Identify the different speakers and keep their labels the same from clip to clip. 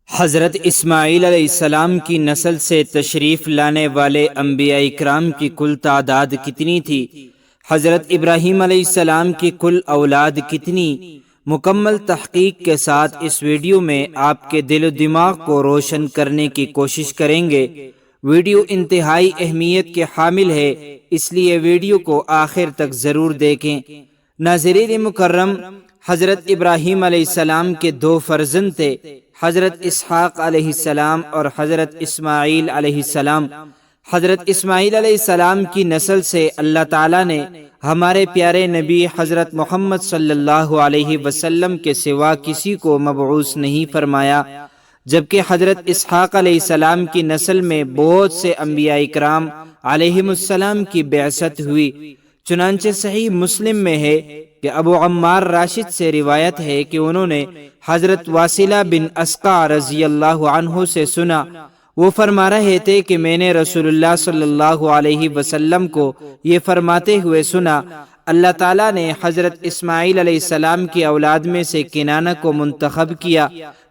Speaker 1: حضرت اسماعیل علیہ السلام کی نسل سے تشریف لانے والے انبیاء اکرام کی کل تعداد کتنی تھی؟ حضرت ابراہیم علیہ السلام کی کل اولاد کتنی؟ مکمل تحقیق کے ساتھ اس ویڈیو میں آپ کے دل و دماغ کو روشن کرنے کی کوشش کریں گے۔ ویڈیو انتہائی اہمیت کے حامل ہے، اس لیے ویڈیو کو آخر تک ضرور دیکھیں۔ ناظرین مکرم، حضرت ابراہیم علیہ السلام کے دو فرزند تھے، حضرت اسحاق علیہ السلام اور حضرت اسماعیل علیہ السلام۔ حضرت اسماعیل علیہ السلام کی نسل سے اللہ تعالیٰ نے ہمارے پیارے نبی حضرت محمد صلی اللہ علیہ وسلم کے سوا کسی کو مبعوث نہیں فرمایا، جبکہ حضرت اسحاق علیہ السلام کی نسل میں بہت سے انبیاء اکرام علیہم السلام کی بعثت ہوئی۔ چنانچہ صحیح مسلم میں ہے کہ ابو عمار راشد سے روایت ہے کہ انہوں نے حضرت واصلہ بن اسقع رضی اللہ عنہ سے سنا، وہ فرما رہے تھے کہ میں نے رسول اللہ صلی اللہ علیہ وسلم کو یہ فرماتے ہوئے سنا، اللہ تعالیٰ نے حضرت اسماعیل علیہ السلام کی اولاد میں سے کنانہ کو منتخب کیا،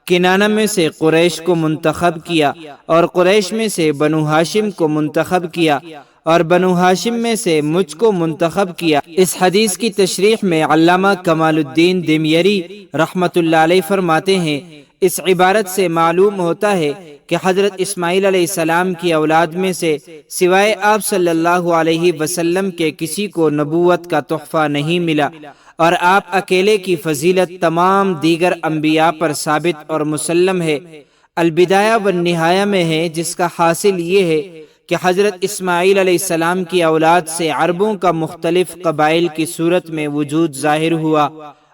Speaker 1: کنانہ میں سے قریش کو منتخب کیا، اور قریش میں سے بنو ہاشم کو منتخب کیا، اور بنو ہاشم میں سے مجھ کو منتخب کیا۔ اس حدیث کی تشریح میں علامہ کمال الدین دمیری رحمۃ اللہ علیہ فرماتے ہیں، اس عبارت سے معلوم ہوتا ہے کہ حضرت اسماعیل علیہ السلام کی اولاد میں سے سوائے آپ صلی اللہ علیہ وسلم کے کسی کو نبوت کا تحفہ نہیں ملا، اور آپ اکیلے کی فضیلت تمام دیگر انبیاء پر ثابت اور مسلم ہے۔ البدایہ والنہایہ میں ہے، جس کا حاصل یہ ہے کہ حضرت اسماعیل علیہ السلام کی اولاد سے عربوں کا مختلف قبائل کی صورت میں وجود ظاہر ہوا،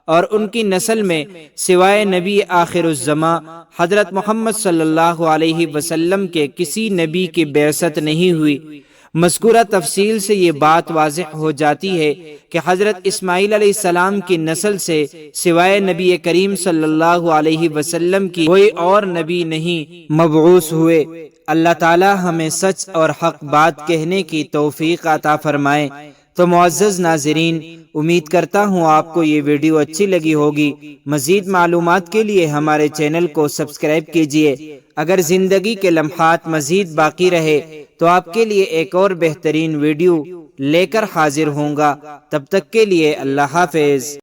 Speaker 1: اور ان کی نسل میں سوائے نبی آخر الزماں حضرت محمد صلی اللہ علیہ وسلم کے کسی نبی کی بعثت نہیں ہوئی۔ مذکورہ تفصیل سے یہ بات واضح ہو جاتی ہے کہ حضرت اسماعیل علیہ السلام کی نسل سے سوائے نبی کریم صلی اللہ علیہ وسلم کی کوئی اور نبی نہیں مبعوث ہوئے۔ اللہ تعالی ہمیں سچ اور حق بات کہنے کی توفیق عطا فرمائے۔ تو معزز ناظرین، امید کرتا ہوں آپ کو یہ ویڈیو اچھی لگی ہوگی۔ مزید معلومات کے لیے ہمارے چینل کو سبسکرائب کیجیے۔ اگر زندگی کے لمحات مزید باقی رہے تو آپ کے لیے ایک اور بہترین ویڈیو لے کر حاضر ہوں گا۔ تب تک کے لیے اللہ حافظ۔